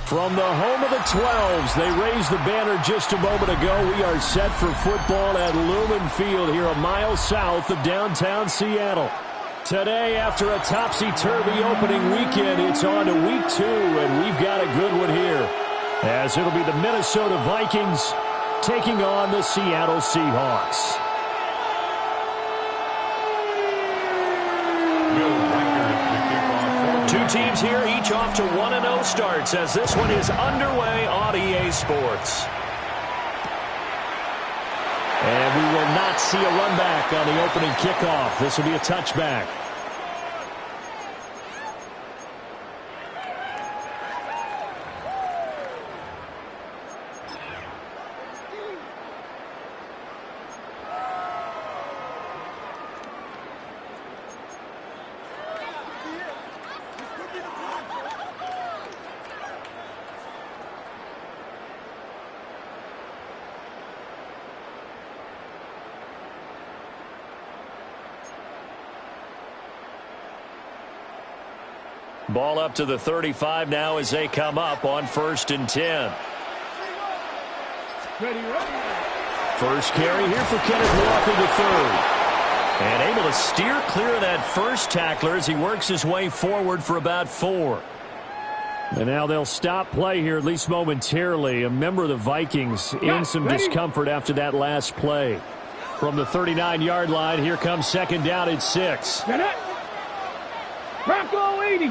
From the home of the 12s, they raised the banner just a moment ago. We are set for football at Lumen Field here a mile south of downtown Seattle. Today, after a topsy-turvy opening weekend, it's on to week 2, and we've got a good one here, as it'll be the Minnesota Vikings taking on the Seattle Seahawks. Two teams here, each off to 1-0 starts, as this one is underway on EA Sports. And we will not see a run back on the opening kickoff. This will be a touchback. Ball up to the 35 now as they come up on 1st and 10. First carry here for Kenneth Walker III. And able to steer clear of that first tackler as he works his way forward for about 4. And now they'll stop play here, at least momentarily. A member of the Vikings in some discomfort after that last play. From the 39-yard line, here comes 2nd down at 6. Bronco 80.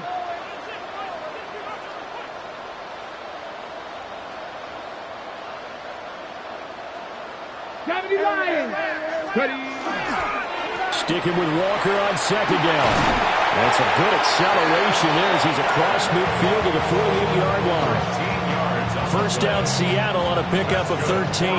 Sticking with Walker on 2nd down. That's a good acceleration there as he's across midfield to the 48-yard line. First down Seattle on a pickup of 13.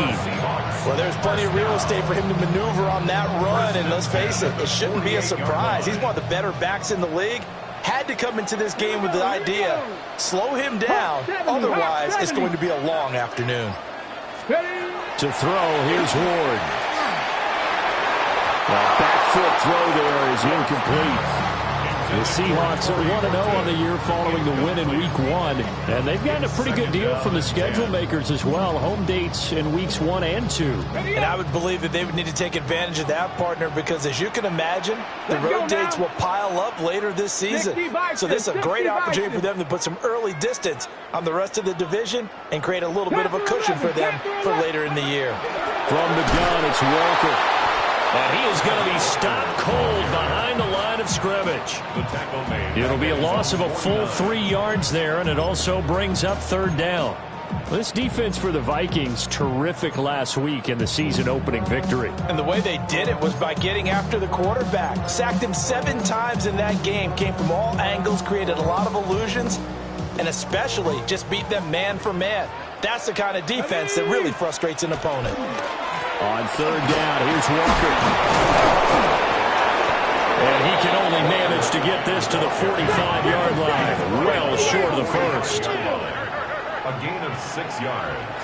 Well, there's plenty of real estate for him to maneuver on that run, and let's face it, it shouldn't be a surprise. He's one of the better backs in the league. Had to come into this game with the idea, slow him down, otherwise it's going to be a long afternoon. To throw, here's Ward. Well, back foot throw there is incomplete. The Seahawks are 1-0 on the year following the win in Week 1. And they've gotten a pretty good deal from the schedule makers as well. Home dates in Weeks 1 and 2. And I would believe that they would need to take advantage of that, partner, because as you can imagine, the road dates will pile up later this season. So this is a great opportunity for them to put some early distance on the rest of the division and create a little bit of a cushion for them for later in the year. From the gun, it's Walker. And he is going to be stopped cold behind the line of scrimmage. It'll be a loss of a full 3 yards there, and it also brings up 3rd down. This defense for the Vikings, terrific last week in the season-opening victory. And the way they did it was by getting after the quarterback. Sacked him 7 times in that game, came from all angles, created a lot of illusions, and especially just beat them man for man. That's the kind of defense that really frustrates an opponent. On 3rd down, here's Walker. And he can only manage to get this to the 45-yard line. Well short of the first. A gain of 6 yards.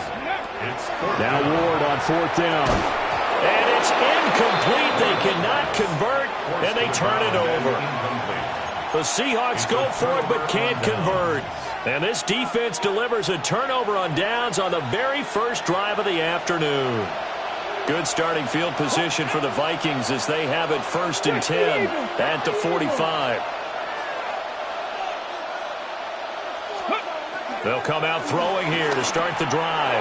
Now Ward on 4th down. And it's incomplete. They cannot convert, and they turn it over. The Seahawks go for it but can't convert. And this defense delivers a turnover on downs on the very first drive of the afternoon. Good starting field position for the Vikings as they have it 1st and 10 at the 45. They'll come out throwing here to start the drive.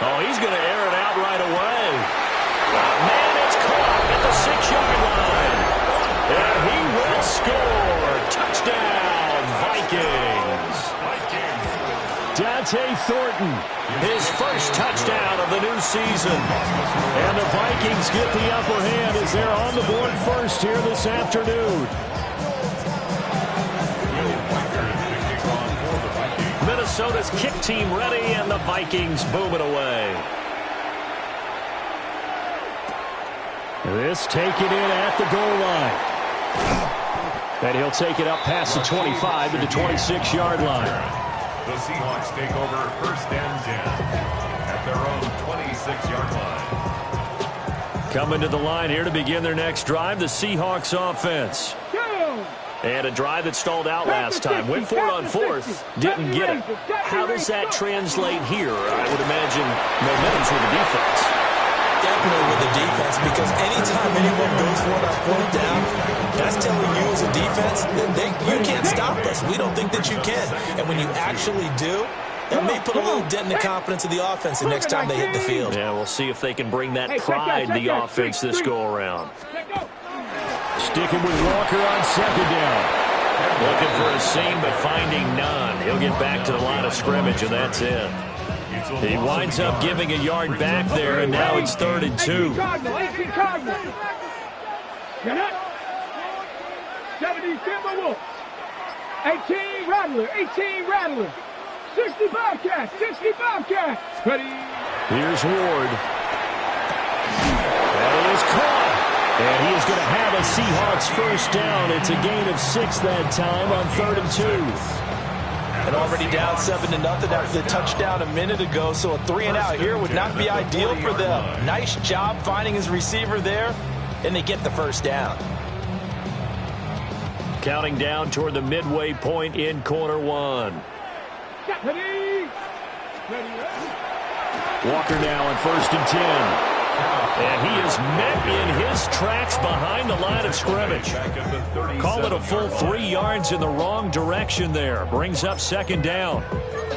Oh, he's going to air it out right away. Man, it's caught at the 6-yard line. And he will score. Touchdown, Vikings. Dante Thornton, his first touchdown of the new season. And the Vikings get the upper hand as they're on the board first here this afternoon. Minnesota's kick team ready, and the Vikings boom it away. This taken in at the goal line. And he'll take it up past the 25 to the 26-yard line. The Seahawks take over 1st and 10 at their own 26-yard line. Coming to the line here to begin their next drive, the Seahawks offense. And a drive that stalled out last time. Went for it on fourth, didn't get it. How does that translate here? I would imagine momentum's with the defense. Definitely with the defense, because anytime anyone goes for it on fourth down, that's telling you as a defense that you can't stop us. We don't think that you can. And when you actually do, that may put a little dent in the confidence of the offense the next time they hit the field. Yeah, we'll see if they can bring that pride in the offense this go-around. Sticking with Walker on second down. Looking for a seam, but finding none. He'll get back to the line of scrimmage, and that's it. He winds up giving a yard back there, and now it's 3rd and 2. 18 Rattler, 18 Rattler. 65 cats, 65 cats. Ready? Here's Ward. That is caught. And he is going to have a Seahawks first down. It's a gain of 6 that time on 3rd and 2. And already down 7-0 after the touchdown a minute ago, so a 3-and-out here would not be ideal for them. Nice job finding his receiver there, and they get the first down. Counting down toward the midway point in quarter 1. Walker now on 1st and 10. And he is met in his tracks behind the line of scrimmage. Call it a full 3 yards in the wrong direction there. Brings up 2nd down.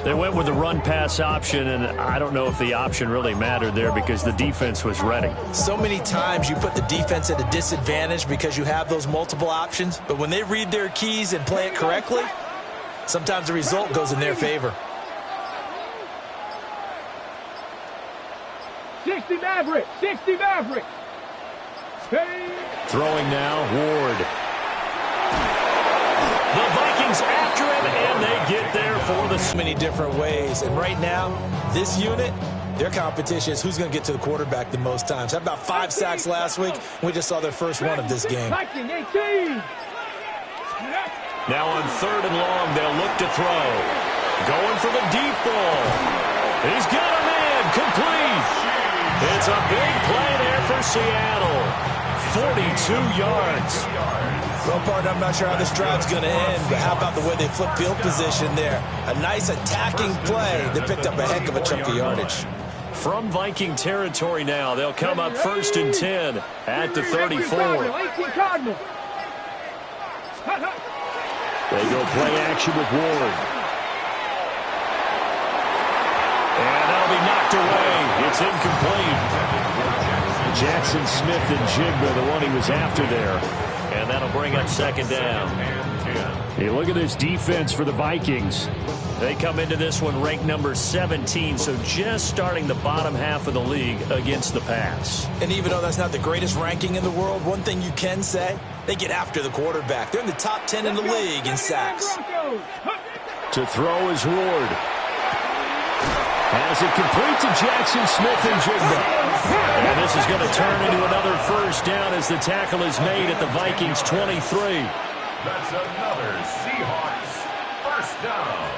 They went with the run-pass option, and I don't know if the option really mattered there because the defense was ready. So many times you put the defense at a disadvantage because you have those multiple options, but when they read their keys and play it correctly, sometimes the result goes in their favor. 60 Maverick, 60 Maverick. Throwing now, Ward. The Vikings after him, and they get there for the... So many different ways, and right now, this unit, their competition is who's going to get to the quarterback the most times. Had about 5 sacks last week, and we just saw their first one of this game. Viking 18. Now on 3rd and long, they'll look to throw. Going for the deep ball. He's got a man, complete. It's a big play there for Seattle. 42 yards. Well, partner, I'm not sure how this drive's going to end, but how about the way they flip field position there? A nice attacking play that picked up a heck of a chunk of yardage. From Viking territory now, they'll come up 1st and 10 at the 34. They go play action with Ward. And that'll be knocked away. It's incomplete. Jackson Smith and Jigba, the one he was after there. And that'll bring up 2nd down. Hey, look at this defense for the Vikings. They come into this one ranked number 17, so just starting the bottom half of the league against the pass. And even though that's not the greatest ranking in the world, one thing you can say, they get after the quarterback. They're in the top 10 in the league in sacks. To throw is Ward. Has it complete to Jackson Smith and Jigba. And this is going to turn into another first down as the tackle is made at the Vikings 23. That's another Seahawks first down.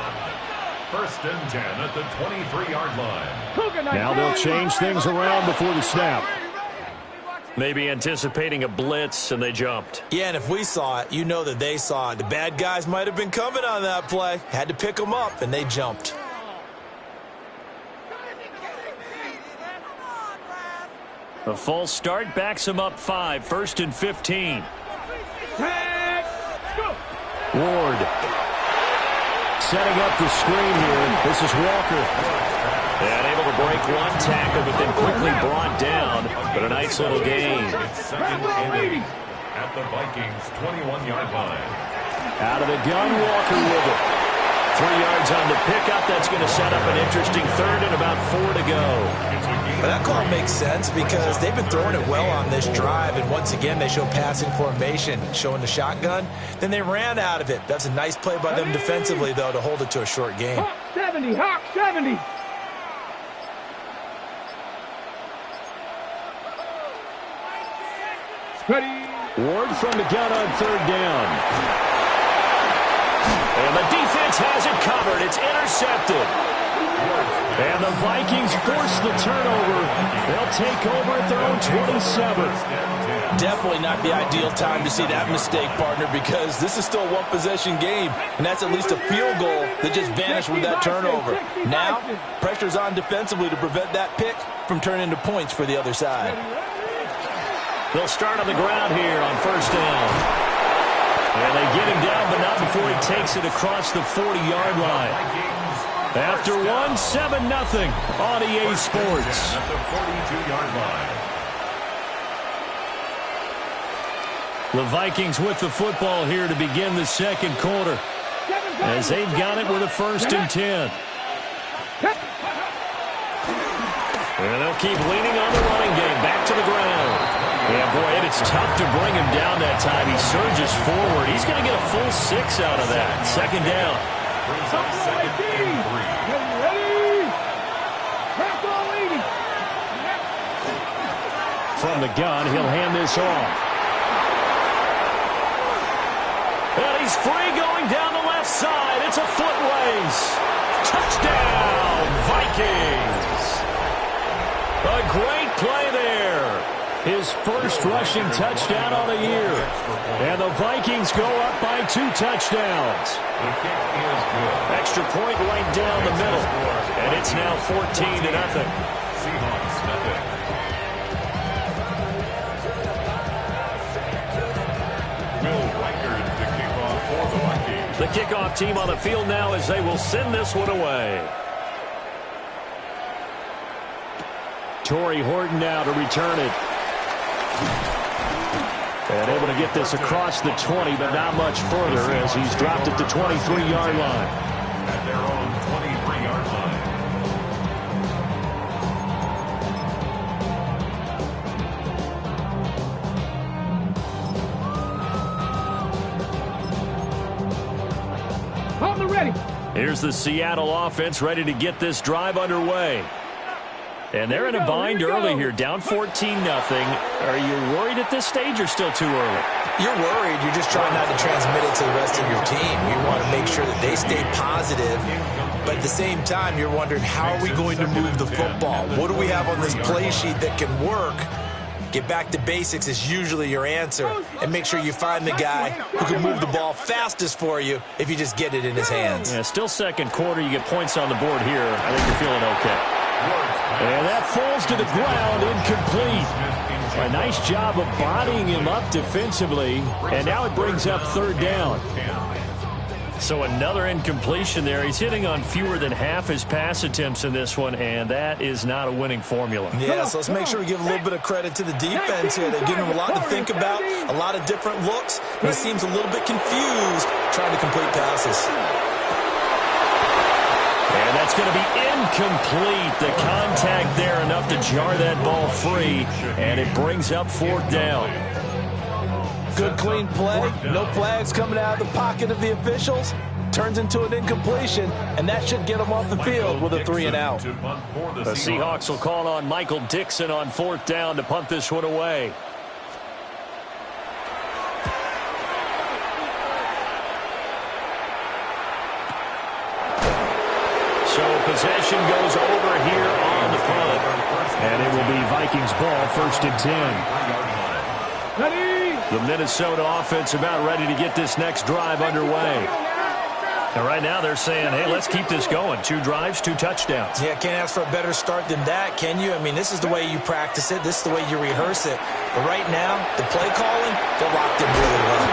1st and 10 at the 23-yard line. Now they'll change things around before the snap. Maybe anticipating a blitz, and they jumped. Yeah, and if we saw it, you know that they saw it. The bad guys might have been coming on that play. Had to pick them up, and they jumped. A false start backs him up 5. 1st and 15. Ward. Setting up the screen here. This is Walker. And able to break one tackle, but then quickly brought down. But a nice little gain. It's 2nd and 8 at the Vikings 21-yard line. Out of the gun, Walker with it. 3 yards on the pickup. That's going to set up an interesting 3rd and about 4 to go. But that call makes sense because they've been throwing it well on this drive, and once again they show passing formation, showing the shotgun. Then they ran out of it. That's a nice play by them defensively, though, to hold it to a short game. Hawk 70, Hawk 70. Ready. Ward from the gun on 3rd down. And the defense has it covered. It's intercepted. And the Vikings force the turnover. They'll take over at their own 27. Definitely not the ideal time to see that mistake, partner, because this is still a one-possession game, and that's at least a field goal that just vanished with that turnover. Now, pressure's on defensively to prevent that pick from turning into points for the other side. They'll start on the ground here on first down. And they get him down, but not before he takes it across the 40-yard line. After one, 7-0 on EA Sports. At the 42-yard line. The Vikings with the football here to begin the second quarter, as they've got it with a 1st and 10. And they'll keep leaning on the running game. Back to the ground. Yeah, boy, and it's tough to bring him down that time. He surges forward. He's going to get a full 6 out of that. Second down. Brings up 2nd and 3. From the gun, he'll hand this off. And he's free going down the left side. It's a foot race. Touchdown, Vikings. A great play there. His first rushing touchdown on the year. And the Vikings go up by 2 touchdowns. The kick is good. Extra point right down the middle. And it's now 14-0. Seahawks nothing. The kickoff team on the field now as they will send this one away. Torrey Horton now to return it. And able to get this across the 20, but not much further as he's dropped at the 23-yard line. At their own 23-yard line. Ready. Here's the Seattle offense ready to get this drive underway. And they're in a bind early here, down 14-0. Are you worried at this stage or still too early? You're worried. You're just trying not to transmit it to the rest of your team. You want to make sure that they stay positive. But at the same time, you're wondering, how are we going to move the football? What do we have on this play sheet that can work? Get back to basics is usually your answer. And make sure you find the guy who can move the ball fastest for you if you just get it in his hands. Yeah, still second quarter. You get points on the board here. I think you're feeling okay. And that falls to the ground, incomplete. A nice job of bodying him up defensively. And now it brings up 3rd down. So another incompletion there. He's hitting on fewer than half his pass attempts in this one, and that is not a winning formula. Yeah, so let's make sure we give a little bit of credit to the defense here. They're giving him a lot to think about, a lot of different looks, and he seems a little bit confused trying to complete passes. And that's going to be incomplete. The contact there enough to jar that ball free, and it brings up 4th down. Good, clean play. No flags coming out of the pocket of the officials. Turns into an incompletion, and that should get them off the field with a 3-and-out. The Seahawks will call on Michael Dixon on 4th down to punt this one away. So possession goes over here on the punt. And it will be Vikings ball, 1st and 10. Ready. The Minnesota offense about ready to get this next drive underway. And right now they're saying, hey, let's keep this going. 2 drives, 2 touchdowns. Yeah, can't ask for a better start than that, can you? I mean, this is the way you practice it. This is the way you rehearse it. But right now, the play calling, they're locked in really well.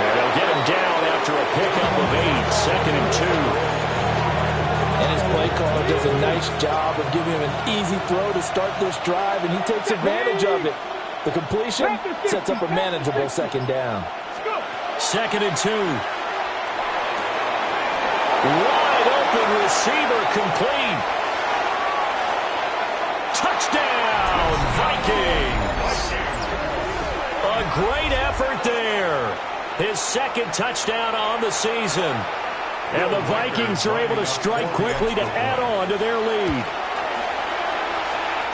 And they'll get him down after a pickup of 8, 2nd and 2. And his play caller does a nice job of giving him an easy throw to start this drive, and he takes advantage of it. The completion sets up a manageable 2nd down. 2nd and 2. Wide open receiver complete. Touchdown, Vikings. A great effort there. His 2nd touchdown on the season. And the Vikings are able to strike quickly to add on to their lead.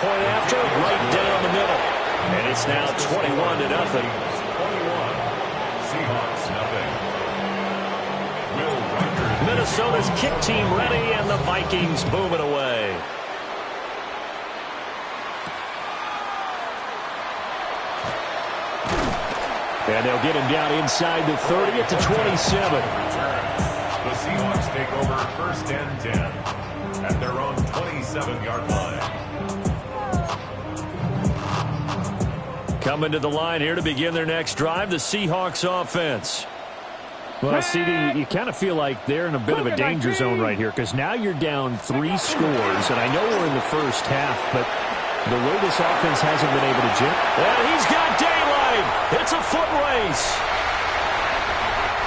Point after, right down the middle. And it's now 21-0. 21. Seahawks nothing. Minnesota's kick team ready, and the Vikings boom it away. And they'll get him down inside the 30 at the 27. The Seahawks take over first and 10 at their own 27-yard line. Coming to the line here to begin their next drive, the Seahawks offense. Well, CD, you kind of feel like they're in a bit of a danger zone right here because now you're down 3 scores, and I know we're in the first half, but the way this offense hasn't been able to jump. And he's got daylight. It's a foot race.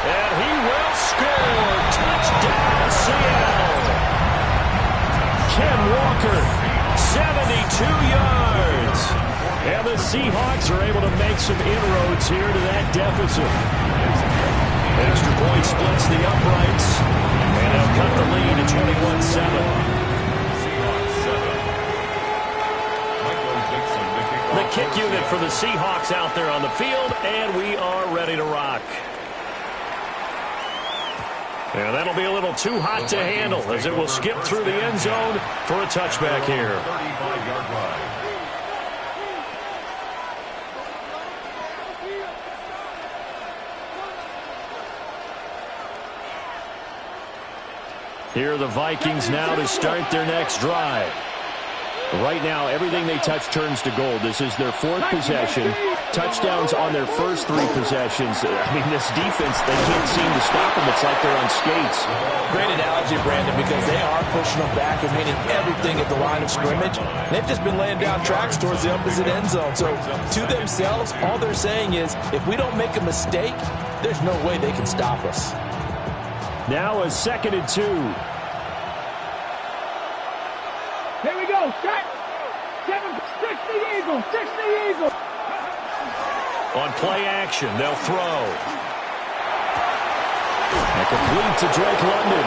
And he will score. Touchdown, Seattle. Ken Walker, 72 yards. And the Seahawks are able to make some inroads here to that deficit. Extra point splits the uprights. And they'll cut the lead to 21-7. The kick unit for the Seahawks out there on the field, and we are ready to rock. And that'll be a little too hot to handle as it will skip through the end zone for a touchback here. 35-yard line. Here are the Vikings now to start their next drive. Right now, everything they touch turns to gold. This is their 4th possession. Touchdowns on their first 3 possessions. I mean, this defense, they can't seem to stop them. It's like they're on skates. Great analogy, Brandon, because they are pushing them back and winning everything at the line of scrimmage. They've just been laying down tracks towards the opposite end zone. So, to themselves, all they're saying is, if we don't make a mistake, there's no way they can stop us. Now a 2nd and 2. Here we go. Shot. 6 the Eagles. 6 the Eagles. On play action, they'll throw. And complete to Drake London.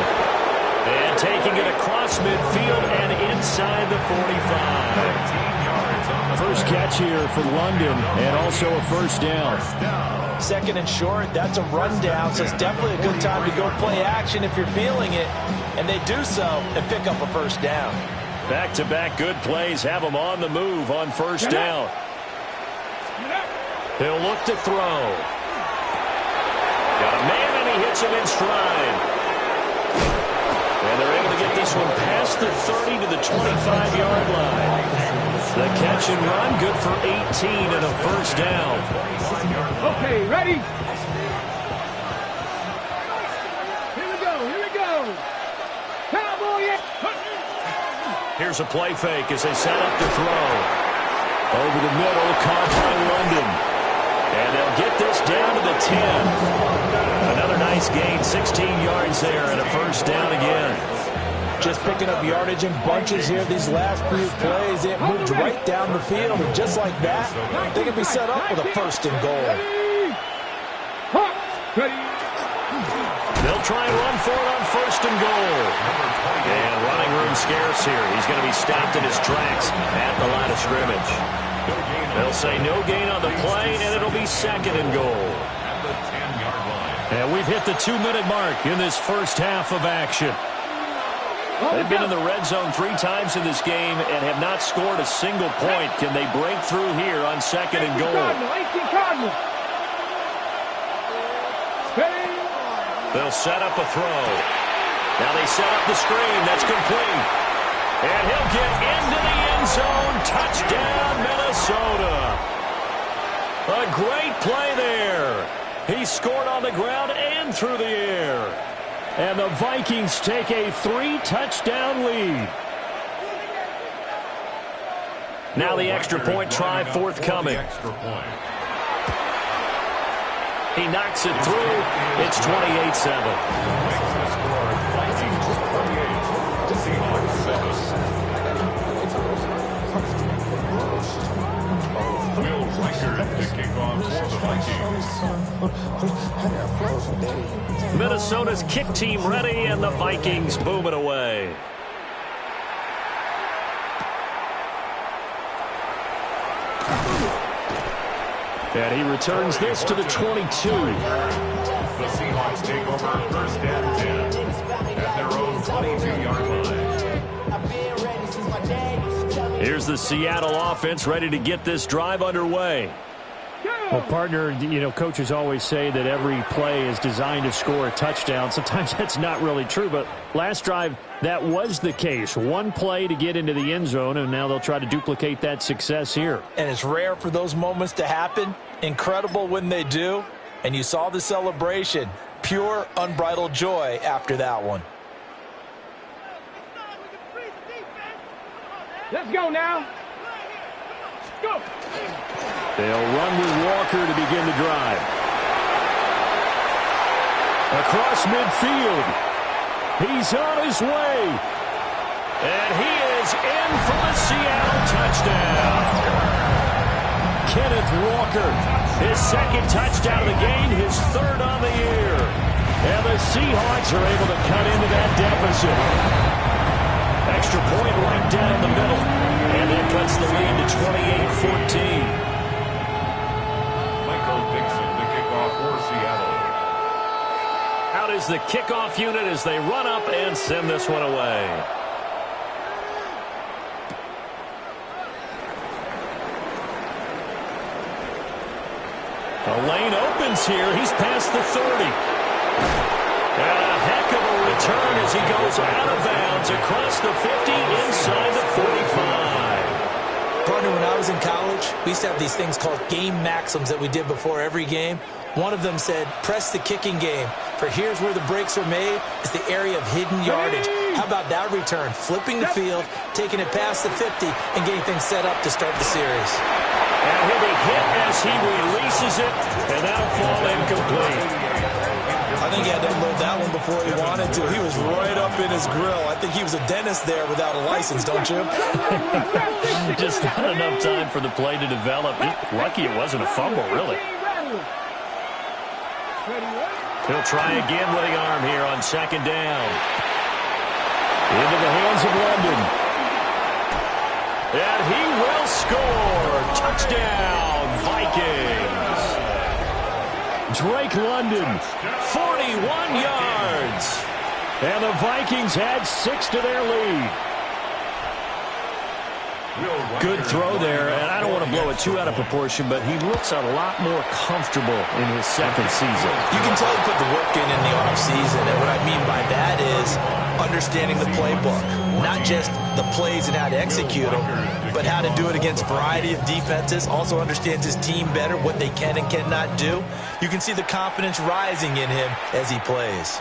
And taking it across midfield and inside the 45. First catch here for London, and also a first down. 2nd and short, that's a rundown, so it's definitely a good time to go play action if you're feeling it. And they do so and pick up a first down. Back-to-back good plays have him on the move on first down. He'll look to throw. Got a man, and he hits him in stride. And they're able to get this one past the 30 to the 25-yard line. The catch and run, good for 18 and a first down. Okay, ready? Here we go. Here we go. Cowboy. Here's a play fake as they set up to throw. Over the middle, caught by London. And they'll get this down to the 10. Another nice gain, 16 yards there, and a first down again. Just picking up yardage in bunches here these last few plays. It moved right down the field, and just like that, they can be set up with a first and goal. They'll try and run for it on first and goal. And running room scarce here. He's going to be stopped in his tracks at the line of scrimmage. They'll say no gain on the play, and it'll be 2nd and goal. And we've hit the 2-minute mark in this first half of action. They've been in the red zone 3 times in this game and have not scored a single point. Can they break through here on 2nd and goal? They'll set up a throw. Now they set up the screen. That's complete. And he'll get into the end zone. Touchdown, Minnesota. A great play there. He scored on the ground and through the air. And the Vikings take a 3-touchdown lead. Now the extra point try forthcoming. He knocks it through. It's 28-7. Will Riker to kick off for the Vikings. Minnesota's kick team ready, and the Vikings boom it away. And he returns this to the 22. The Seahawks take over first and 10 22-yard line. Here's the Seattle offense ready to get this drive underway. Well, partner, you know, coaches always say that every play is designed to score a touchdown. Sometimes that's not really true, but last drive, that was the case. One play to get into the end zone, and now they'll try to duplicate that success here. And it's rare for those moments to happen. Incredible when they do. And you saw the celebration. Pure, unbridled joy after that one. Let's go now. Go. They'll run with Walker to begin the drive. Across midfield. He's on his way. And he is in for the Seattle touchdown. Kenneth Walker, his second touchdown of the game, his third on the year. And the Seahawks are able to cut into that deficit. Extra point right down the middle. And that cuts the lead to 28-14. The kickoff for Seattle. Out is the kickoff unit as they run up and send this one away. The lane opens here. He's past the 30. And a heck of a return as he goes out of bounds across the 50 inside the 45. Partner, when I was in college, we used to have these things called game maxims that we did before every game. One of them said, press the kicking game. For here's where the breaks are made. It's the area of hidden yardage. How about that return? Flipping the field, taking it past the 50, and getting things set up to start the series. And he'll be hit as he releases it, and that'll fall incomplete. I think he had to unload that one before he wanted to. He was right up in his grill. I think he was a dentist there without a license, don't you? Just not enough time for the play to develop. Just lucky it wasn't a fumble, really. He'll try again with the arm here on second down. Into the hands of London. And he will score. Touchdown, Vikings. Drake London, 41 yards. And the Vikings add 6 to their lead. Good throw there, and I don't want to blow it too out of proportion, but he looks a lot more comfortable in his second season. You can tell he put the work in the offseason, and what I mean by that is understanding the playbook. Not just the plays and how to execute them, but how to do it against a variety of defenses. Also understands his team better, what they can and cannot do. You can see the confidence rising in him as he plays.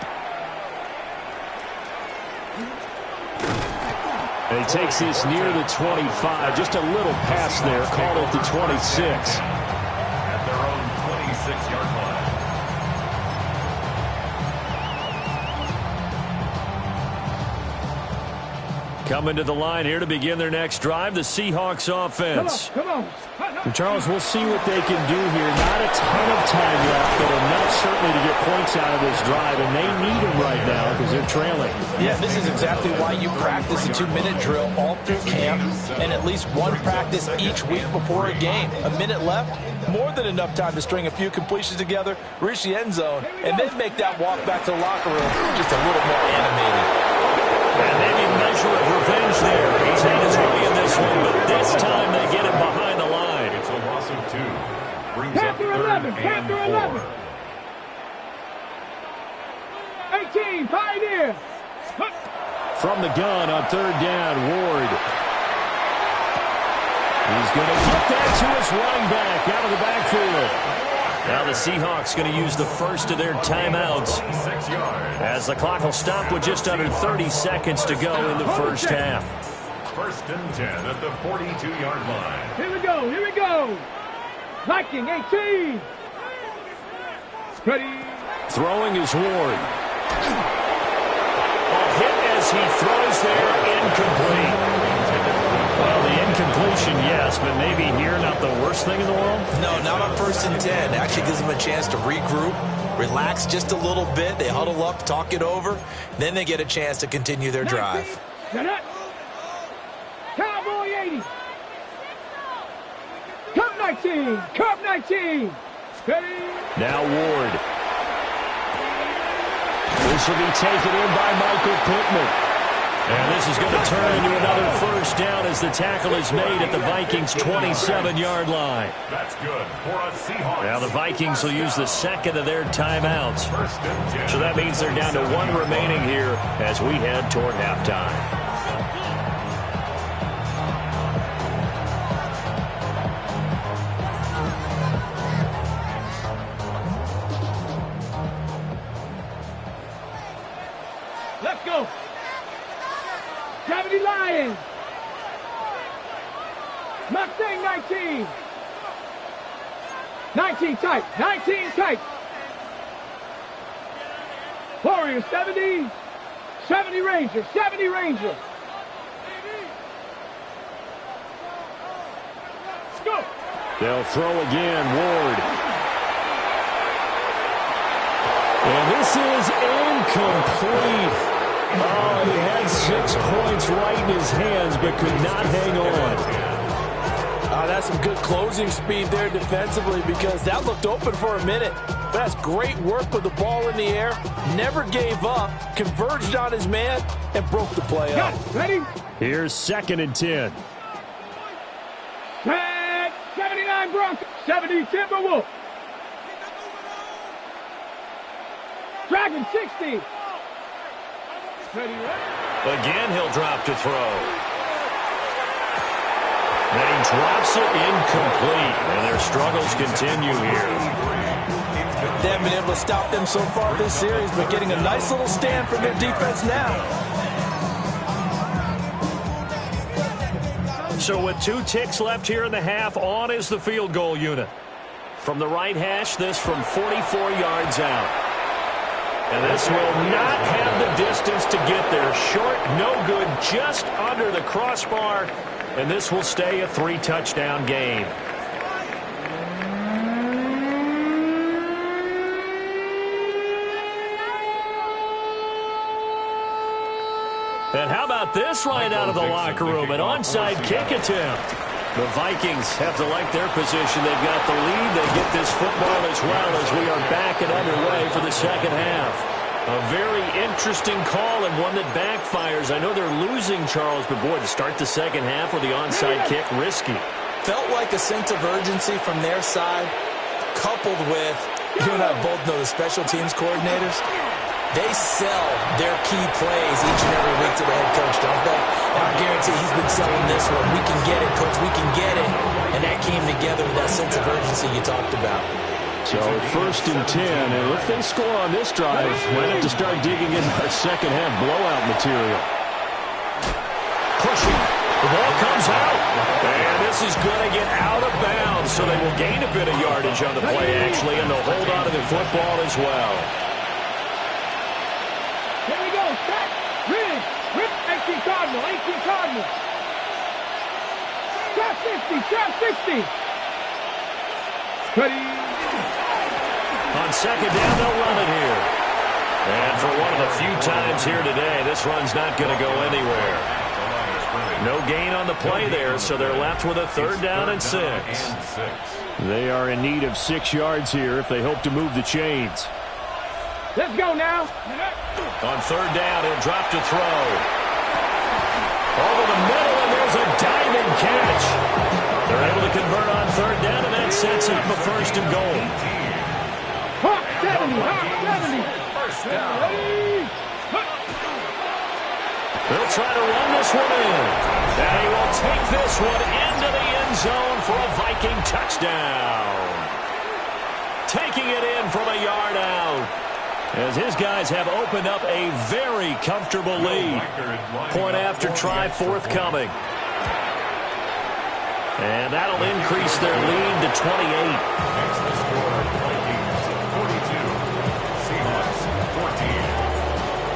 And he takes this near the 25. Just a little pass there. Called it the 26. At their own 26-yard line. Coming to the line here to begin their next drive, the Seahawks offense. Come on. And Charles, we'll see what they can do here. Not a ton of time left, but enough certainly to get points out of this drive, and they need them right now because they're trailing. Yeah, this is exactly why you practice a 2-minute drill all through camp and at least one practice each week before a game. A minute left, more than enough time to string a few completions together, reach the end zone, and then make that walk back to the locker room just a little more animated. And maybe a measure of revenge there. He's had his way in this one, but this time they get it behind the line. It's a loss of 2. Brings up Panther 11, Panther 11. 18, Pioneer. From the gun on third down, Ward. He's going to get that to his running back out of the backfield. Now the Seahawks going to use the first of their timeouts as the clock will stop with just under 30 seconds to go in the first half. 1st and 10 at the 42-yard line. Here we go. Viking 18. Ready. Throwing is Ward. A hit as he throws there, incomplete. Well, the incompletion, yes, but maybe here not the worst thing in the world? No, not on 1st and 10. Actually gives them a chance to regroup, relax just a little bit. They huddle up, talk it over. Then they get a chance to continue their drive. Cowboy 80. Cup 19. Ready. Now Ward. The This will be taken in by Michael Pittman. And this is going to turn into another first down as the tackle is made at the Vikings' 27-yard line. That's good for a Seahawks. Now the Vikings will use the second of their timeouts. So that means they're down to one remaining here as we head toward halftime. Let's go. 70 Lions. Mustang 19. 19 tight. 19 tight. Warriors 70. 70 Rangers. 70 Rangers. Let's go. They'll throw again. Ward. And this is incomplete. Oh, he had 6 points right in his hands, but could not hang on. That's some good closing speed there defensively because that looked open for a minute. That's great work with the ball in the air. Never gave up, converged on his man, and broke the play up. Ready? Here's 2nd and 10. Set. 79 Broncos. 70 Timberwolves. Dragon 60. Again, he'll drop to throw. Then he drops it incomplete, and their struggles continue here. They haven't been able to stop them so far this series, but getting a nice little stand from their defense now. So with 2 ticks left here in the half, on is the field goal unit. From the right hash, this from 44 yards out. And this will not have the distance to get there. Short, no good, just under the crossbar. And this will stay a 3-touchdown game. And how about this right out of the locker room? An onside kick attempt. The Vikings have to like their position. They've got the lead. They get this football as well as we are back and underway for the second half. A very interesting call and one that backfires. I know they're losing, Charles, but boy, to start the second half with the onside kick, risky. Felt like a sense of urgency from their side, coupled with, you and I both know the special teams coordinators. They sell their key plays each and every week to the head coach, don't they? And I guarantee he's been selling this one. We can get it, coach. We can get it. And that came together with that sense of urgency you talked about. So 1st and 10, and if they score on this drive, might have to start digging in our second half blowout material. Pushing. The ball comes out. And this is going to get out of bounds, so they will gain a bit of yardage on the play, actually, and they'll hold on to the football as well. Here we go. Set. Ridge. Rip. 18 Cardinal. 18 Cardinal. Trap 60. Trap 60. Ready. On second down, they'll run it here. And for one of the few times here today, this run's not going to go anywhere. No gain on the play there, so they're left with a 3rd down and 6. They are in need of 6 yards here if they hope to move the chains. Let's go now. On 3rd down, he'll drop to throw. Over the middle, and there's a diving catch. They're able to convert on 3rd down, and that sets up a 1st and goal. Hawk 70. Hawk 70. First down. They'll try to run this one in. And he will take this one into the end zone for a Viking touchdown. Taking it in from a yard out. As his guys have opened up a very comfortable lead. Point after try forthcoming. And that'll increase their lead to 28. Makes the score Vikings 42, Seahawks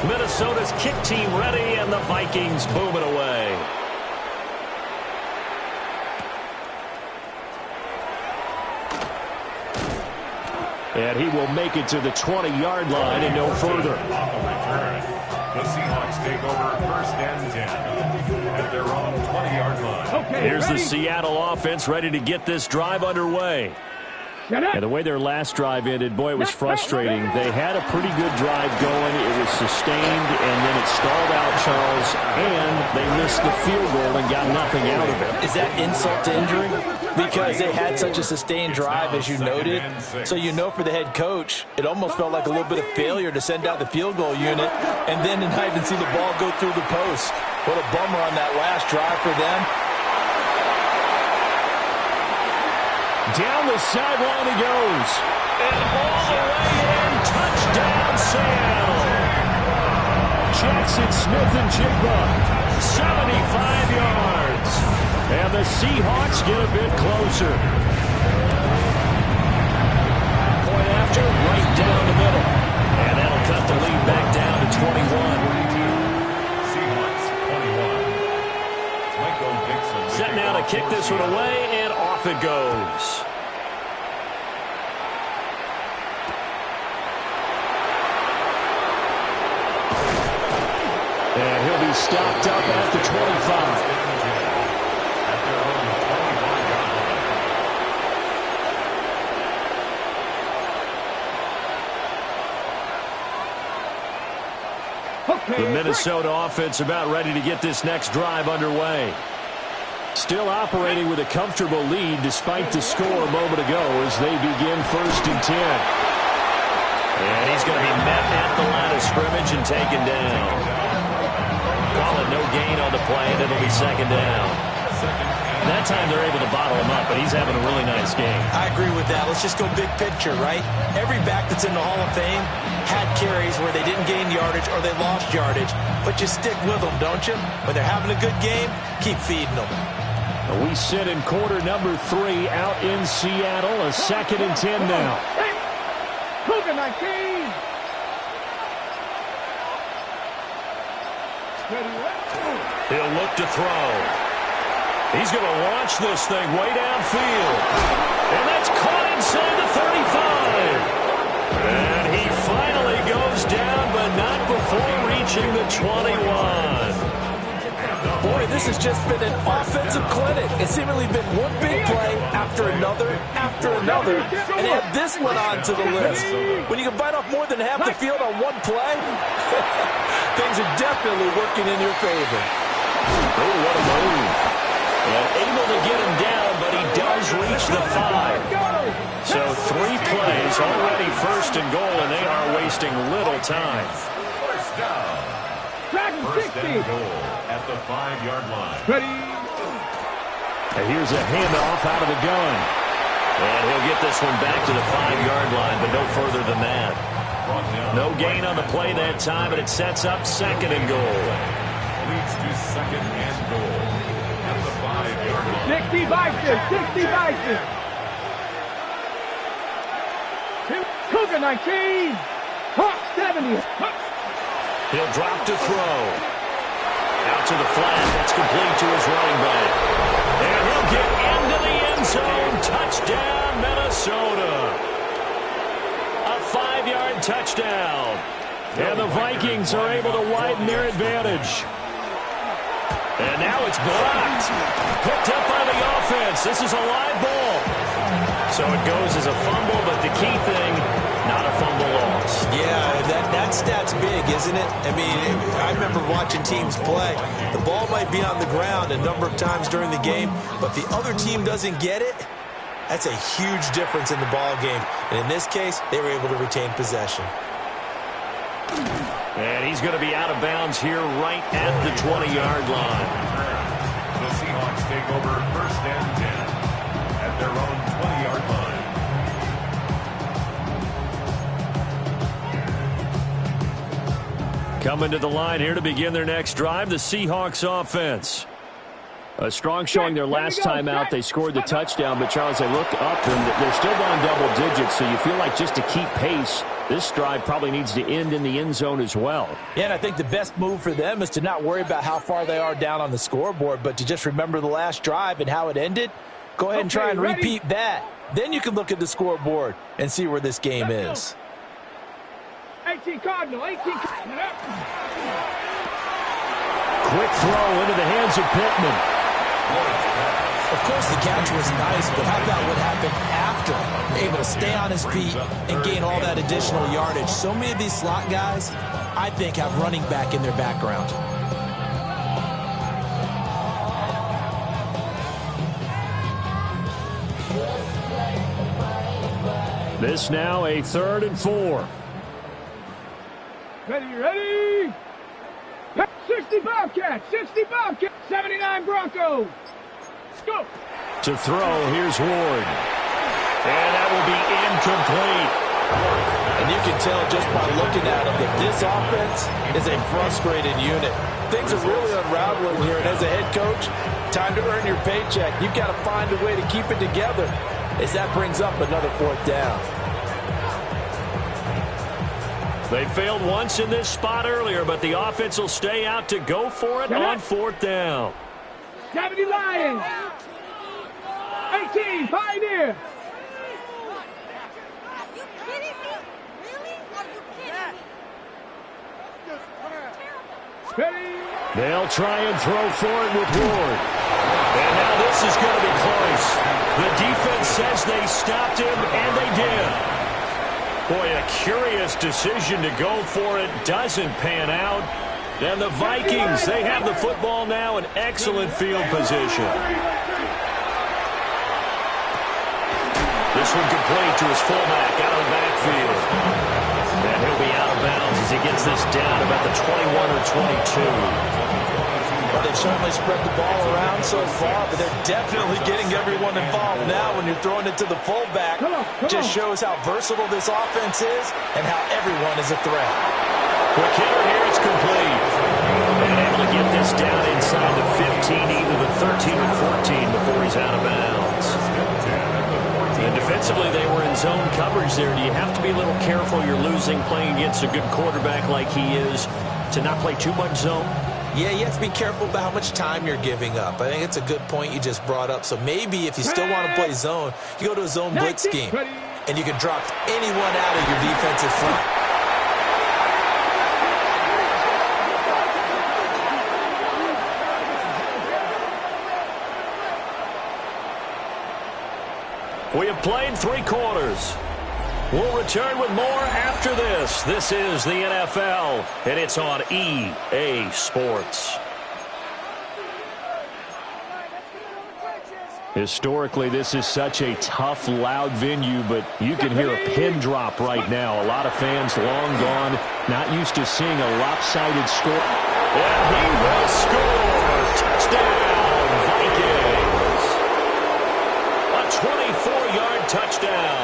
14. Minnesota's kick team ready, and the Vikings boom it away. And he will make it to the 20-yard line and no further. On the return, the Seahawks take over 1st and 10 at their own 20-yard line. Okay, Here's ready? the Seattle offense ready to get this drive underway. And the way their last drive ended, boy, it was frustrating. They had a pretty good drive going. It was sustained, and then it stalled out, Charles, and they missed the field goal and got nothing out of it. Is that insult to injury? Because they had such a sustained drive, as you noted. So you know for the head coach, it almost felt like a little bit of failure to send out the field goal unit and then not even see the ball go through the post. What a bummer on that last drive for them. Down the sideline he goes. And all the way in. Touchdown, Seattle. Jackson Smith-Njigba, 75 yards. And the Seahawks get a bit closer. Point after, right down the middle. And that'll cut the lead back down to 21. Seahawks 21. Michael Dixon. Set now to kick this one away, and off it goes. And he'll be stopped up at the 25. The Minnesota offense about ready to get this next drive underway. Still operating with a comfortable lead despite the score a moment ago as they begin 1st and 10. And he's going to be met at the line of scrimmage and taken down. Call it no gain on the play, and it'll be 2nd down. That time they're able to bottle him up, but he's having a really nice game. I agree with that. Let's just go big picture, right? Every back that's in the Hall of Fame had carries where they didn't gain yardage or they lost yardage, but you stick with them, don't you? When they're having a good game, keep feeding them. We sit in quarter number 3 out in Seattle. A 2nd and 10 now. Cougar 19. He'll look to throw. He's going to launch this thing way downfield. And that's caught inside the 35. And he finally goes down, but not before reaching the 21. Boy, this has just been an offensive clinic. It's seemingly been one big play after another, and add this one on to the list. When you can bite off more than half the field on one play, things are definitely working in your favor. Oh, what a move. And able to get him down, but he does reach the 5. So 3 plays, already 1st and goal, and they are wasting little time. First down. First and goal at the 5-yard line. Ready. And here's a handoff out of the gun. And he'll get this one back to the 5-yard line, but no further than that. No gain on the play that time, and it sets up 2nd and goal. Leads to 2nd and goal at the 5-yard line. 60 Bison. 60 Bison. Cougar 19. Hawk 70. He'll drop to throw. Out to the flat. That's complete to his running back. And he'll get into the end zone. Touchdown, Minnesota. A 5-yard touchdown. And the Vikings are able to widen their advantage. And now it's blocked. Picked up by the offense. This is a live ball. So it goes as a fumble, but the key thing, not a fumble loss. Yeah, that stat's big, isn't it? I mean, I remember watching teams play. The ball might be on the ground a number of times during the game, but the other team doesn't get it. That's a huge difference in the ball game. And in this case, they were able to retain possession. And he's going to be out of bounds here right at the 20-yard line. The Seahawks take over 1st and 10 at their own 20-yard line. Coming to the line here to begin their next drive, the Seahawks offense. A strong showing their last time out. They scored the touchdown, but Charles, they look up and they're still down double digits, so you feel like just to keep pace, this drive probably needs to end in the end zone as well. Yeah, and I think the best move for them is to not worry about how far they are down on the scoreboard, but to just remember the last drive and how it ended. Go ahead and try and repeat that. Then you can look at the scoreboard and see where this game is. 18 Cardinal. 18 Cardinal. Quick throw into the hands of Pittman. Of course, the catch was nice, but how about what happened after? Able to stay on his feet and gain all that additional yardage. So many of these slot guys, I think, have running back in their background. This now a 3rd and 4. Ready. 60 Bobcats, 60 Bobcats, 79 Broncos. Go. To throw, here's Ward. And that will be incomplete. And you can tell just by looking at them that this offense is a frustrated unit. Things are really unraveling here, and as a head coach, time to earn your paycheck. You've got to find a way to keep it together as that brings up another 4th down. They failed once in this spot earlier, but the offense will stay out to go for it on 4th down. 70 Lions. 18 Pioneer. Are you kidding me? Really? Are you kidding me? Ready. They'll try and throw for it with Ward. And now this is going to be close. The defense says they stopped him, and they did. Boy, a curious decision to go for it. Doesn't pan out. And the Vikings, they have the football now in excellent field position. This one complete to his fullback out of the backfield. And he'll be out of bounds as he gets this down about the 21 or 22. Well, they've certainly spread the ball around so far, but they're definitely getting everyone involved now when you're throwing it to the fullback. Just shows how versatile this offense is and how everyone is a threat. Quick hitter here, it's complete. And able to get this down inside the 15, either the 13 or 14 before he's out of bounds. And defensively, they were in zone coverage there. Do you have to be a little careful? You're losing playing against a good quarterback like he is to not play too much zone? Yeah, you have to be careful about how much time you're giving up. I think it's a good point you just brought up. So maybe if you still want to play zone, you go to a zone blitz scheme, and you can drop anyone out of your defensive front. We have played 3 quarters. We'll return with more after this. This is the NFL, and it's on EA Sports. Historically, this is such a tough, loud venue, but you can hear a pin drop right now. A lot of fans long gone, not used to seeing a lopsided score. And he will score. Touchdown, Vikings. A 24-yard touchdown.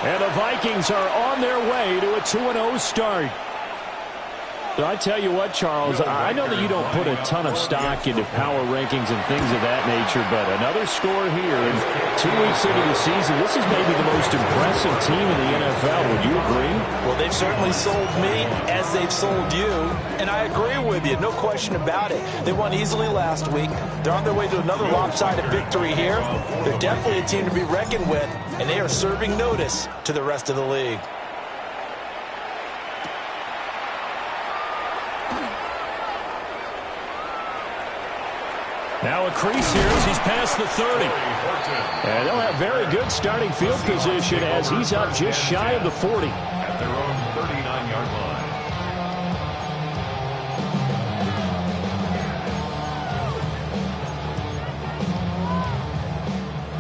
And the Vikings are on their way to a 2-0 start. But I tell you what, Charles, I know that you don't put a ton of stock into power rankings and things of that nature, but another score here, and 2 weeks into the season, this is maybe the most impressive team in the NFL. Would you agree? Well, they've certainly sold me as they've sold you, and I agree with you, no question about it. They won easily last week. They're on their way to another lopsided victory here. They're definitely a team to be reckoned with, and they are serving notice to the rest of the league. Now a crease here as he's past the 30. And they'll have very good starting field position as he's up just shy of the 40. At their own 39-yard line.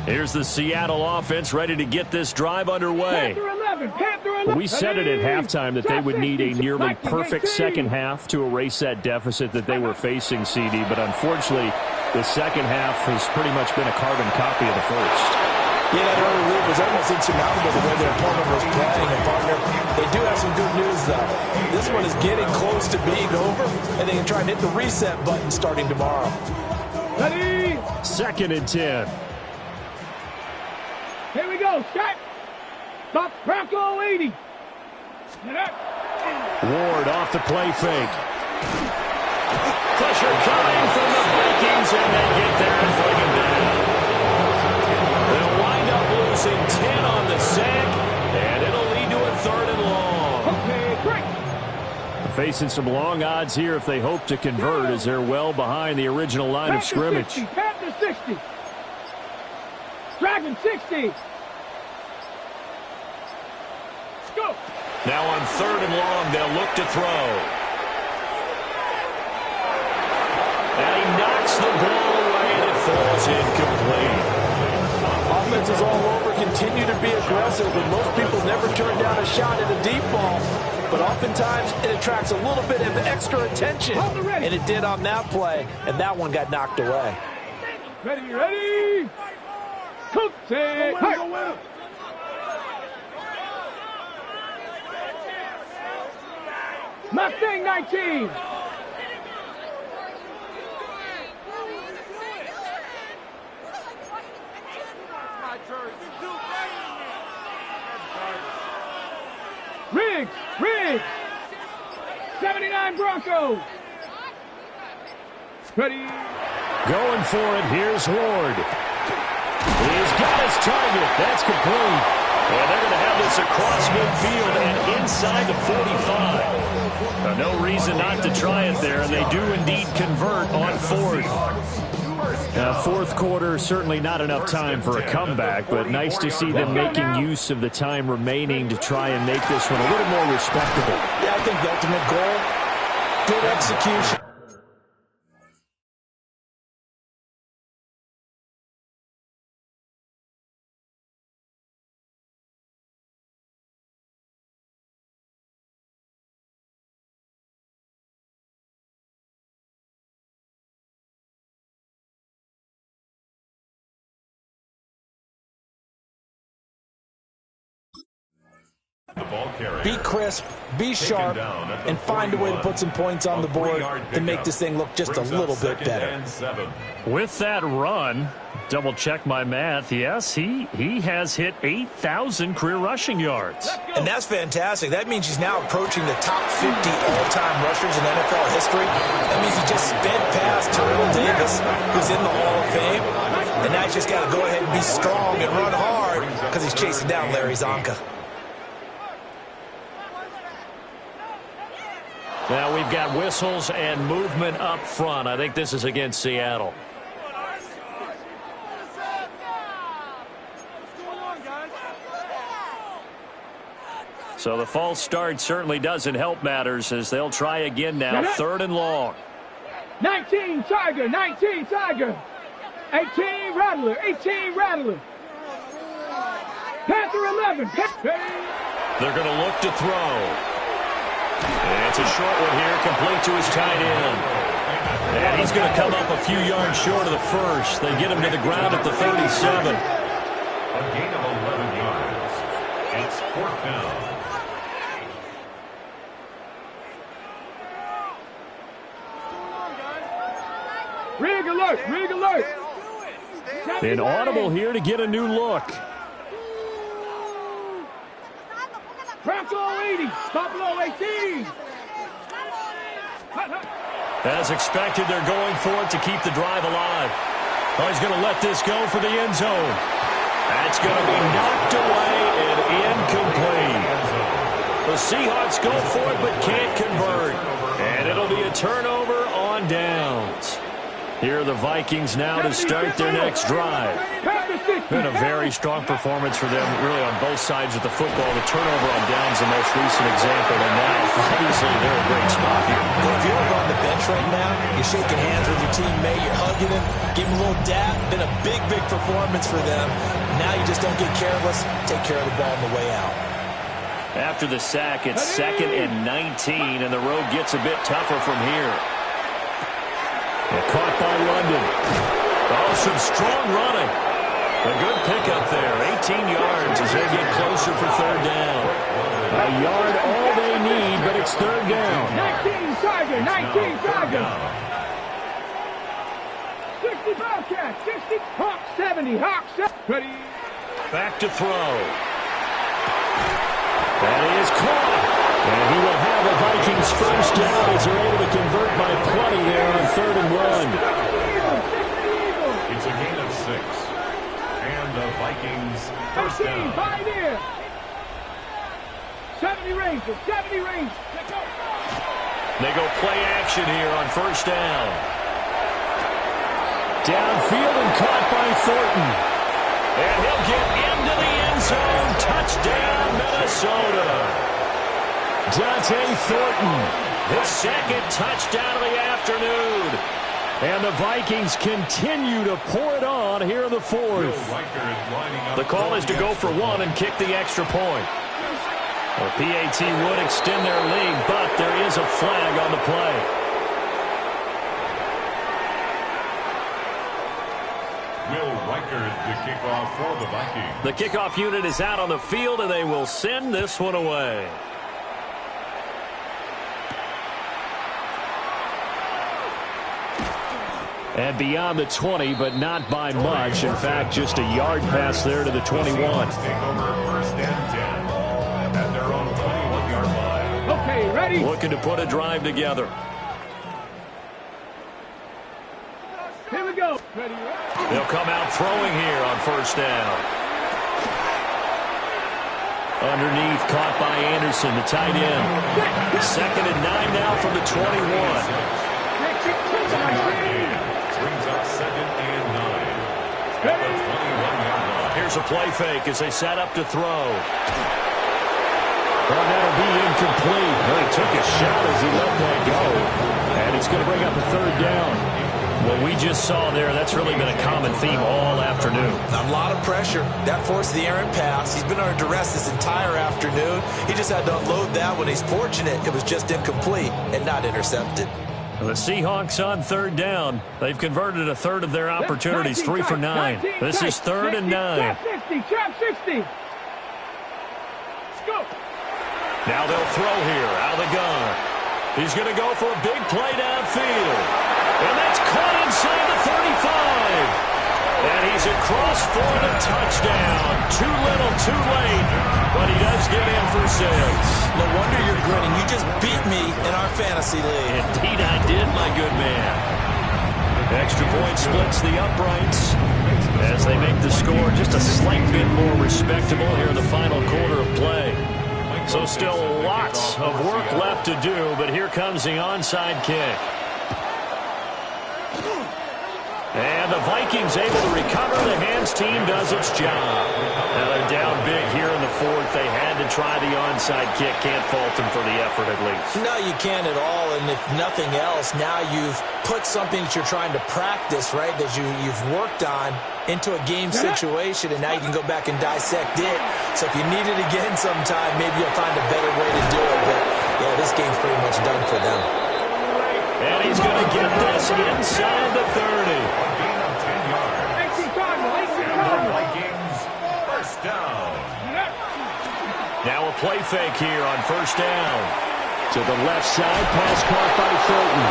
Here's the Seattle offense ready to get this drive underway. We said it at halftime that they would need a nearly perfect second half to erase that deficit that they were facing, CD, but unfortunately, the second half has pretty much been a carbon copy of the first. Yeah, that early lead was almost insurmountable the way their opponent was playing. And, partner, they do have some good news, though. This one is getting close to being over, and they can try and hit the reset button starting tomorrow. Ready? 2nd and 10. Here we go, Scott. Stop, Bronco 80. Ward off the play fake. Pressure coming from the Vikings, and they get there and bring him down. They'll wind up losing 10 on the sack, and it'll lead to a 3rd and long. Okay, great. Facing some long odds here if they hope to convert, as they're well behind the original line of scrimmage. 60, back to 60. Dragon 60. Go. Now on 3rd and long, they'll look to throw. And he knocks the ball away, and it falls incomplete. Offense is all over, continue to be aggressive, and most people never turn down a shot at a deep ball. But oftentimes, it attracts a little bit of extra attention, and it did on that play, and that one got knocked away. Ready, ready. Cook it. Mustang 19. Riggs, Riggs. 79 Broncos. Ready. Going for it. Here's Ward. He's got his target. That's complete. And they're going to have this across midfield and inside the 45. No reason not to try it there, and they do indeed convert on 4th. Fourth quarter, certainly not enough time for a comeback, but nice to see them making use of the time remaining to try and make this one a little more respectable. Yeah, I think the ultimate goal, good execution. Be crisp, be sharp, and find a way to put some points on the board to make this thing look just a little bit better. With that run, double check my math, yes, he has hit 8,000 career rushing yards. And that's fantastic. That means he's now approaching the top 50 all-time rushers in NFL history. That means he just sped past Terrell Davis, who's in the Hall of Fame. And now he's just got to go ahead and be strong and run hard because he's chasing down Larry Zonka. Now we've got whistles and movement up front. I think this is against Seattle. So the false start certainly doesn't help matters as they'll try again now. 3rd and long. 19 Tiger, 19 Tiger. 18 Rattler, 18 Rattler. Panther 11. They're going to look to throw. And it's a short one here, complete to his tight end. And he's going to come up a few yards short of the first. They get him to the ground at the 37. A gain of 11 yards. It's 4th down. Rig alert, rig alert. An audible here to get a new look. Bronco 80, Buffalo 18. As expected, they're going for it to keep the drive alive. Oh, he's going to let this go for the end zone. That's going to be knocked away and incomplete. The Seahawks go for it but can't convert. And it'll be a turnover on downs. Here are the Vikings now to start their next drive. Been a very strong performance for them, really, on both sides of the football. The turnover on downs, the most recent example, and now, obviously, they're a great spot here. Well, if you're on the bench right now, you're shaking hands with your teammate, you're hugging him, give him a little dap. Been a big, big performance for them. Now you just don't get careless. Take care of the ball on the way out. After the sack, it's 2nd and 19, and the road gets a bit tougher from here. Caught by London. Oh, some strong running. A good pickup there. 18 yards as they get closer for 3rd down. A yard all they need, but it's 3rd down. 19 Tiger, 19 Tiger. 60 Bobcat, 60 Hawk 70, Hawk 70. Ready. Back to throw. That is caught. And he will have the Vikings first down as they're able to convert by plenty there on 3rd and 1. It's a gain of 6. And the Vikings first down. 70 Rangers, 70 Rangers. They go play action here on 1st down. Downfield and caught by Thornton. And he'll get into the end zone. Touchdown, Minnesota. Dante Thornton. His second touchdown of the afternoon. And the Vikings continue to pour it on here in the fourth. The call is to go for one and kick the extra point. The PAT would extend their lead, but there is a flag on the play. Will Reichard the kickoff for the Vikings. The kickoff unit is out on the field, and they will send this one away. And beyond the 20, but not by much. In fact, just a yard pass there to the 21. Take over first and 10 at their own 21-yard line. Okay, ready? Looking to put a drive together. Here we go. Ready? They'll come out throwing here on first down. Underneath, caught by Anderson, the tight end. Second and 9 now from the 21. Brings up second and 9 at the 21-yard line. Here's a play fake as they set up to throw. Well, that'll be incomplete. Well, he took a shot as he let that go. And it's going to bring up a third down. What we just saw there, that's really been a common theme all afternoon. A lot of pressure. That forced the errant pass. He's been under duress this entire afternoon. He just had to unload that one. He's fortunate it was just incomplete and not intercepted. The Seahawks on third down. They've converted a third of their opportunities, 3 for 9. This is third and 9. Trap 60, trap 60. Let's go. Now they'll throw here out of the gun. He's going to go for a big play downfield. And that's caught inside the 35. And he's across for the touchdown. Too little, too late. But he does get in for 6. No wonder you're grinning. You just beat me in our fantasy league. Indeed I did, my good man. Extra point splits the uprights as they make the score just a slight bit more respectable here in the final quarter of play. So still lots of work left to do, but here comes the onside kick. And the Vikings able to recover. The hands team does its job. Now they're down big here in the fourth. They had to try the onside kick. Can't fault them for the effort at least. No, you can't at all. And if nothing else, now you've put something that you're trying to practice, right, that you've worked on into a game situation, and now you can go back and dissect it. So if you need it again sometime, maybe you'll find a better way to do it. But, yeah, this game's pretty much done for them. And he's going to get this inside the 30. Gain of 10 yards. 18 Cardinal. Vikings first down. Now a play fake here on first down. To the left side, pass caught by Thornton.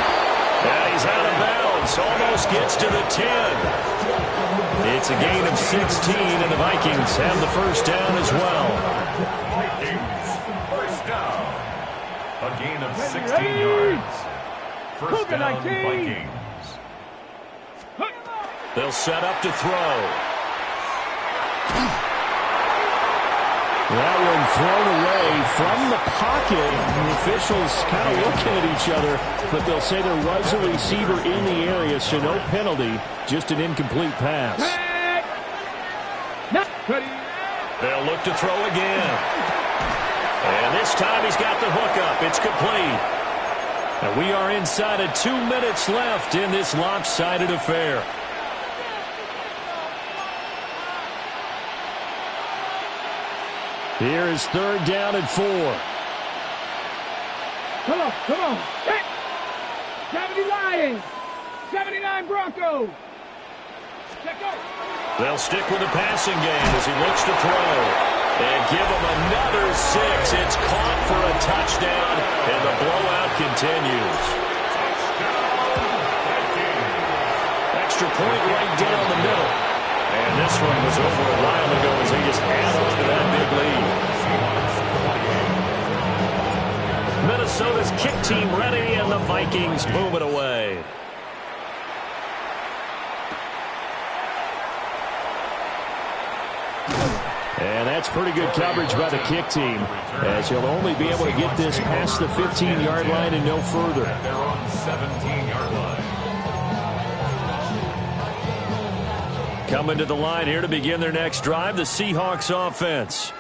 And he's out of bounds. Almost gets to the 10. It's a gain of 16, and the Vikings have the first down as well. Vikings first down. A gain of 16 yards. First down, Vikings. They'll set up to throw. That one thrown away from the pocket. The officials kind of looking at each other, but they'll say there was a receiver in the area, so no penalty, just an incomplete pass. They'll look to throw again. And this time he's got the hook up. It's complete. And we are inside of 2 minutes left in this lopsided affair. Here is third down and 4. Come on, come on. 70 Lions. 79 Broncos. Check out. They'll stick with the passing game as he looks to throw. And give him another 6. It's caught for a touchdown, and the blowout continues. Extra point right down the middle. And this one was over a while ago as they just add on to that big lead. Minnesota's kick team ready, and the Vikings move it away. And that's pretty good coverage by the kick team, as he'll only be able to get this past the 15-yard line and no further. They're on 17-yard line. Coming to the line here to begin their next drive, the Seahawks offense.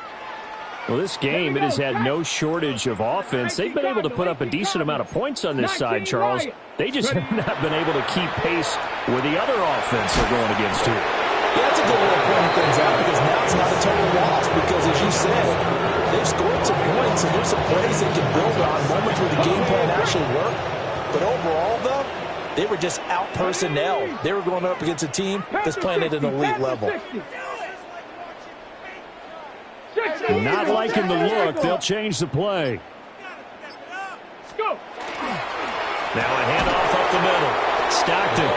Well, this game, it has had no shortage of offense. They've been able to put up a decent amount of points on this side, Charles. They just have not been able to keep pace with the other offense they're going against here. Yeah, that's a good way of pointing things out because now it's not a total loss because, as you said, they've scored some points and there's some plays they can build on, moments where the game plan actually worked. But overall, though, they were just out-personnel. They were going up against a team that's playing at an elite level. Not liking the look. They'll change the play. Now a handoff up the middle. Stockton.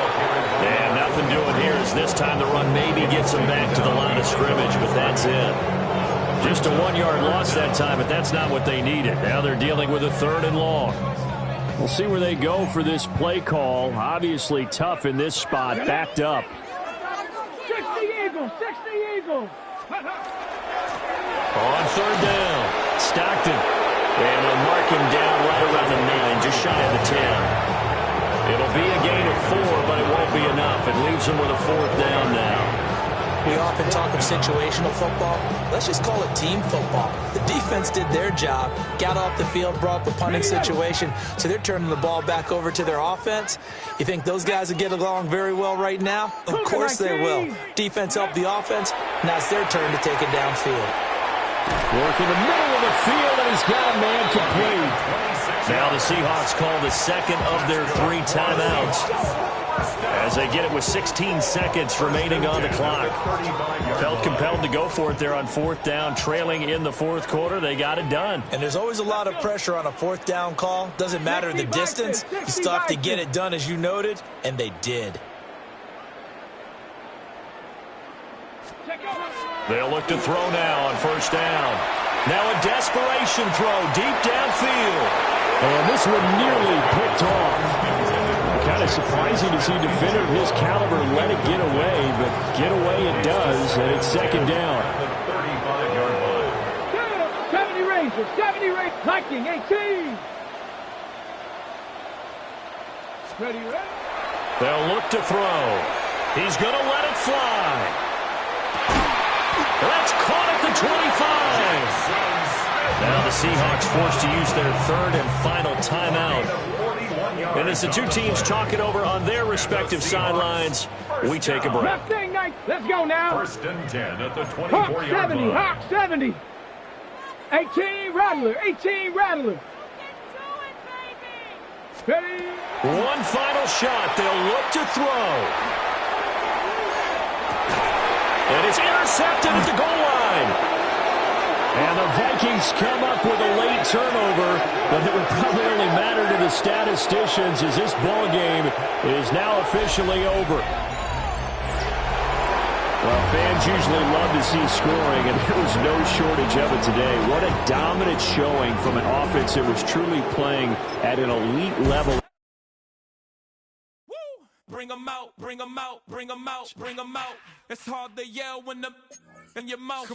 And nothing doing here as this time the run maybe gets them back to the line of scrimmage, but that's it. Just a 1-yard loss that time, but that's not what they needed. Now they're dealing with a 3rd and long. We'll see where they go for this play call. Obviously tough in this spot, backed up. 60 Eagles, 60 Eagles. On 3rd down, Stockton. And they'll mark him down right around the 9, just shy of the 10. It'll be a gain of 4, but it won't be enough. It leaves them with a 4th down now. We often talk of situational football. Let's just call it team football. The defense did their job, got off the field, brought up a punting situation, so they're turning the ball back over to their offense. You think those guys will get along very well right now? Of course they will. Defense helped the offense. Now it's their turn to take it downfield. Work in the middle of the field, and he's got a man complete. Now the Seahawks call the second of their 3 timeouts as they get it with 16 seconds remaining on the clock. Felt compelled to go for it there on 4th down, trailing in the 4th quarter. They got it done. And there's always a lot of pressure on a 4th down call. Doesn't matter the distance. You still have to get it done, as you noted, and they did. They'll look to throw now on 1st down. Now a desperation throw deep downfield. And this one nearly picked off. Kind of surprising to see a defender of his caliber let it get away, but get away it does, and it's 2nd down. 35-yard line. 70 Rangers, 70 Rangers, Viking, 18. Ready. They'll look to throw. He's going to let it fly. That's caught at the 25. Now the Seahawks forced to use their 3rd and final timeout. And as the two teams talk it over on their respective sidelines, we take a break. Let's go now. 1st and 10 at the Hawk 24-yard 70, line. Hawk 70. 18 Rattler, 18 Rattler. Ready. One final shot. They'll look to throw. And it's intercepted at the goal line. And the Vikings come up with a late turnover, but it would probably only matter to the statisticians as this ball game is now officially over. Well, fans usually love to see scoring, and there was no shortage of it today. What a dominant showing from an offense that was truly playing at an elite level. Bring them out, bring them out, bring them out, bring them out. It's hard to yell when in your mouth.